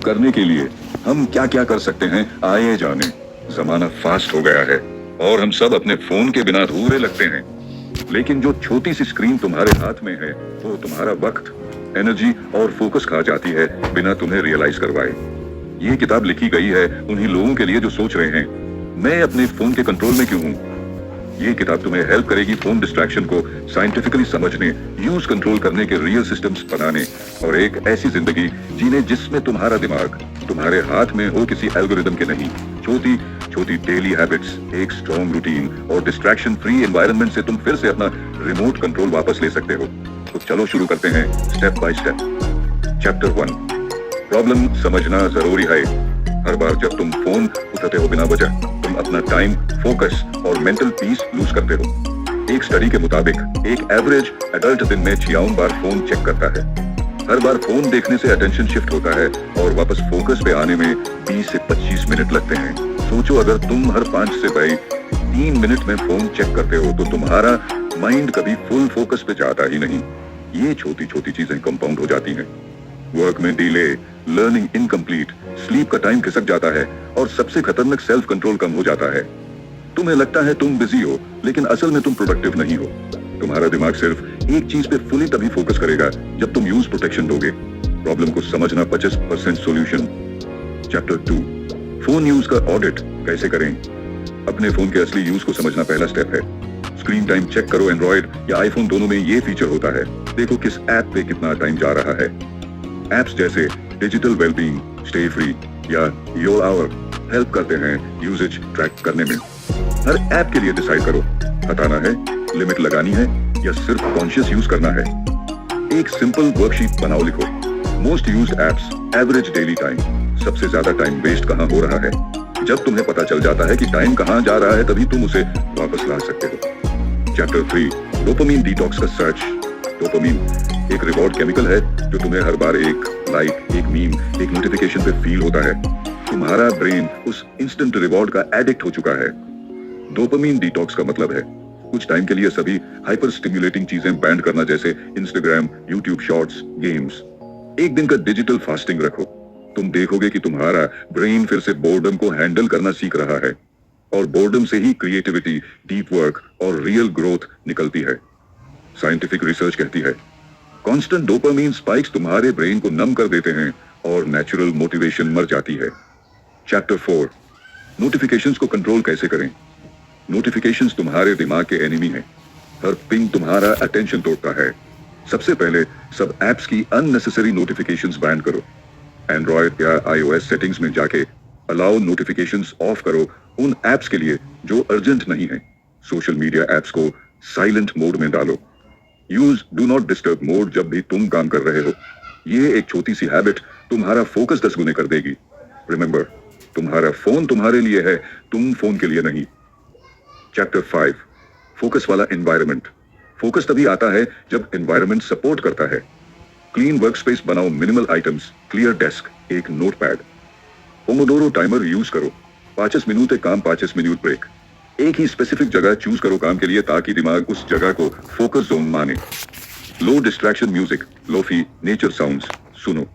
करने के लिए हम क्या क्या कर सकते हैं आइए जाने। जमाना फास्ट हो गया है और हम सब अपने फोन के बिना अधूरे लगते हैं, लेकिन जो छोटी सी स्क्रीन तुम्हारे हाथ में है वो तुम्हारा वक्त, एनर्जी और फोकस खा जाती है बिना तुम्हें रियलाइज करवाए। ये किताब लिखी गई है उन्हीं लोगों के लिए जो सोच रहे हैं मैं अपने फोन के कंट्रोल में क्यों हूँ। ये किताब तुम्हें हेल्प करेगी फोन डिस्ट्रैक्शन को साइंटिफिकली समझने, यूज कंट्रोल करने के रियल सिस्टम्स बनाने और एक ऐसी जिंदगी जीने जिसमें तुम्हारा दिमाग तुम्हारे हाथ में हो, किसी एल्गोरिदम के नहीं। छोटी छोटी डेली हैबिट्स, एक स्ट्रॉन्ग रूटीन और डिस्ट्रैक्शन फ्री एनवायरनमेंट से तुम फिर से अपना रिमोट कंट्रोल वापस ले सकते हो। तो चलो शुरू करते हैं step by step. Chapter 1, problem समझना जरूरी है। हर बार जब तुम फोन उठाते हो बिना वजह, तुम अपना टाइम, फोकस और मेंटल पीस लूज करते हो। एक स्टडी के मुताबिक एक एवरेज एडल्ट दिन में 56 बार फोन चेक करता है। हर बार फोन देखने से अटेंशन शिफ्ट होता है और वापस फोकस पे आने में 20 से 25 मिनट लगते हैं। सोचो, अगर तुम हर 5 से 3 मिनट में फोन चेक करते हो तो तुम्हारा माइंड कभी फुल फोकस पे जाता ही नहीं। ये छोटी छोटी चीजें कंपाउंड हो जाती हैं। वर्क में डिले, लर्निंग इनकम्प्लीट, स्लीप का टाइम खिसक जाता है और सबसे खतरनाक सेल्फ कंट्रोल कम हो जाता है। तुम्हें लगता है तुम बिजी हो, लेकिन असल में तुम प्रोडक्टिव नहीं हो। तुम्हारा दिमाग सिर्फ एक चीज पे फुली तभी फोकस करेगा जब तुम यूज प्रोटेक्शन दोगे। प्रॉब्लम को समझना 25% सॉल्यूशन। चैप्टर 2, फोन यूज का ऑडिट कैसे करें। अपने फोन के असली यूज को समझना पहला स्टेप है। स्क्रीन टाइम चेक करो। एंड्रॉइड या आईफोन दोनों में ये फीचर होता है। देखो किस ऐप पे कितना टाइम जा रहा है। एप्स जैसे डिजिटल वेलबींग, स्टे फ्री या योर आवर हेल्प करते हैं यूजेज ट्रैक करने में। हर ऐप के लिए डिसाइड करो, हटाना है, लिमिट लगानी है या सिर्फ कॉन्शियस यूज करना है। एक सिंपल वर्कशीट बनाओ। लिखो most used apps, average daily time, सबसे ज्यादा टाइम वेस्ट कहां हो रहा है। जब तुम्हें पता चल जाता है कि टाइम कहां जा रहा है, तभी तुम उसे वापस ला सकते हो। चैप्टर 3, डोपामिन डिटॉक्स का सर्च। डोपामिन एक रिवॉर्ड केमिकल है जो तुम्हें हर बार एक लाइक, एक मीम, एक नोटिफिकेशन पे फील होता है। तुम्हारा ब्रेन उस इंस्टेंट रिवॉर्ड का एडिक्ट हो चुका है। डोपामिन डिटॉक्स का मतलब है कुछ टाइम के लिए सभी हाइपर स्टिमुलेटिंग चीजें बैंड करना, जैसे इंस्टाग्राम, यूट्यूब शॉर्ट्स, गेम्स। एक दिन का डिजिटल फास्टिंग रखो। तुम देखोगे कि तुम्हारा ब्रेन फिर से बोर्डम को हैंडल करना सीख रहा है और बोर्डम से ही क्रिएटिविटी, डीप वर्क और रियल ग्रोथ निकलती है। साइंटिफिक रिसर्च कहती है कांस्टेंट डोपामिन स्पाइक्स तुम्हारे ब्रेन को नम कर देते हैं और नेचुरल मोटिवेशन मर जाती है। चैप्टर 4, नोटिफिकेशंस को कंट्रोल कैसे करें। नोटिफिकेशंस तुम्हारे दिमाग के एनिमी हैं। हर पिंग तुम्हारा अटेंशन तोड़ता है। सबसे पहले सब एप्स की अननेसेसरी नोटिफिकेशंस बैन करो। एंड्रॉइड या iOS सेटिंग्स में जाके अलाउ नोटिफिकेशंस ऑफ करो उन एप्स के लिए जो अर्जेंट नहीं है। सोशल मीडिया एप्स को साइलेंट मोड में डालो। Use do not disturb mode जब भी तुम काम कर रहे हो। ये एक छोटी सी हैबिट तुम्हारा फोकस 10 गुने कर देगी। रिमेंबर, तुम्हारा फोन तुम्हारे लिए है, तुम फोन के लिए नहीं। चैप्टर 5, फोकस वाला एनवायरनमेंट। फोकस तभी आता है जब एनवायरनमेंट सपोर्ट करता है। क्लीन वर्कस्पेस बनाओ, मिनिमल आइटम्स, क्लियर डेस्क, एक नोटपैड। पोमोडोरो टाइमर यूज करो। 5 मिनट काम, 5 मिनट ब्रेक। एक ही स्पेसिफिक जगह चूज करो काम के लिए ताकि दिमाग उस जगह को फोकस जोन माने। Low distraction music, lofi, nature sounds सुनो।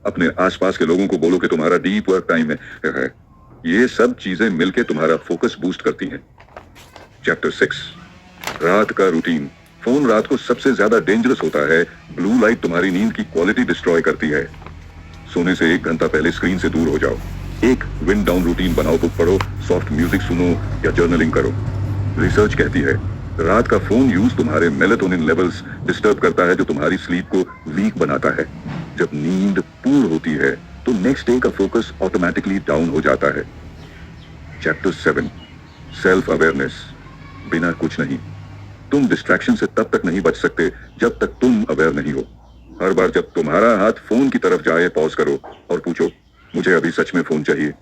अपने आसपास के लोगों को बोलो कि तुम्हारा डीप वर्क टाइम है। ये सब चीजें मिलकर तुम्हारा फोकस बूस्ट करती हैं। चैप्टर 6, रात का रूटीन। फोन रात को सबसे ज्यादा डेंजरस होता है। ब्लू लाइट तुम्हारी नींद की क्वालिटी डिस्ट्रॉय करती है। सोने से 1 घंटा पहले स्क्रीन से दूर हो जाओ। एक विंड डाउन रूटीन बनाओ, बुक पढ़ो, सॉफ्ट म्यूजिक सुनो या जर्नलिंग करो। रिसर्च कहती है रात का फोन यूज तुम्हारे मेलाटोनिन लेवल्स डिस्टर्ब करता है जो तुम्हारी स्लीप को वीक बनाता है। जब नींद पूर्ण होती है तो नेक्स्ट डे का फोकस ऑटोमेटिकली डाउन हो जाता है। Chapter 7, self awareness. बिना कुछ नहीं। तुम डिस्ट्रैक्शन से तब तक नहीं बच सकते जब तक तुम अवेयर नहीं हो। हर बार जब तुम्हारा हाथ फोन की तरफ जाए, पॉज करो और पूछो मुझे अभी सच में फोन चाहिए।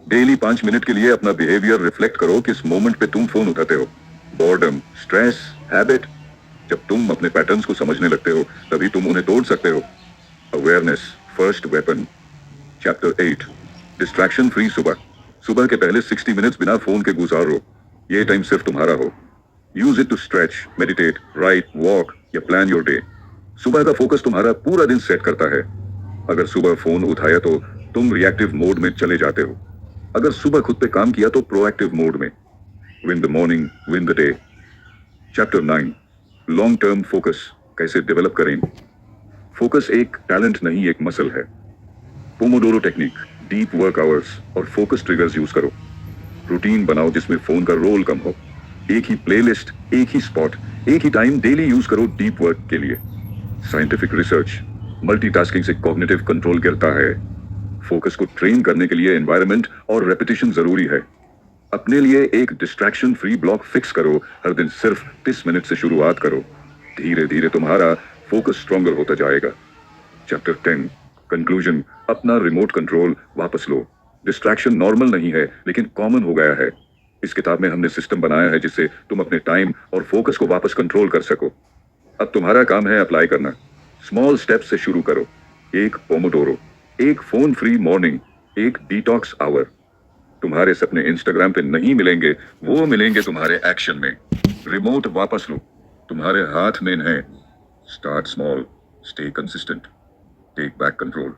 डेली 5 मिनट के लिए अपना बिहेवियर रिफ्लेक्ट करो। किस मोमेंट पे तुम फोन उठाते हो। Boredom, stress, habit. जब तुम अपने पैटर्न्स को समझने लगते हो तभी तुम उन्हें तोड़ सकते हो। Awareness first weapon. Chapter 8, distraction free सुबह। सुबह के पहले 60 मिनट्स बिना फोन के गुजारो। ये टाइम सिर्फ तुम्हारा हो। Use it to stretch, meditate, write, walk या प्लान योर डे। सुबह का फोकस तुम्हारा पूरा दिन सेट करता है। अगर सुबह फोन उठाया तो तुम रिएक्टिव मोड में चले जाते हो। अगर सुबह खुद पे काम किया तो प्रोएक्टिव मोड में। Win the morning, win the day. Chapter 9, long term focus कैसे डेवलप करें। फोकस एक टैलेंट नहीं, एक मसल है। Pomodoro technique, deep work hours और फोकस ट्रिगर्स यूज करो। रूटीन बनाओ जिसमें फोन का रोल कम हो। एक ही प्लेलिस्ट, एक ही स्पॉट, एक ही टाइम डेली यूज करो डीप वर्क के लिए। साइंटिफिक रिसर्च, मल्टीटास्किंग से कॉग्निटिव कंट्रोल गिरता है। फोकस को ट्रेन करने के लिए एनवायरनमेंट और रेपिटेशन जरूरी है। अपने लिए एक डिस्ट्रैक्शन फ्री ब्लॉक फिक्स करो। हर दिन सिर्फ 30 मिनट से शुरुआत करो। धीरे धीरे तुम्हारा फोकस स्ट्रॉन्गर होता जाएगा। चैप्टर 10, कंक्लूजन, अपना रिमोट कंट्रोल वापस लो। डिस्ट्रैक्शन नॉर्मल नहीं है लेकिन कॉमन हो गया है। इस किताब में हमने सिस्टम बनाया है जिससे तुम अपने टाइम और फोकस को वापस कंट्रोल कर सको। अब तुम्हारा काम है अप्लाई करना। स्मॉल स्टेप से शुरू करो। एक पोमोडोरो, एक फोन फ्री मॉर्निंग, एक डिटॉक्स आवर। तुम्हारे सपने इंस्टाग्राम पे नहीं मिलेंगे, वो मिलेंगे तुम्हारे एक्शन में। रिमोट वापस लो, तुम्हारे हाथ में है। Start small, stay consistent, take back control.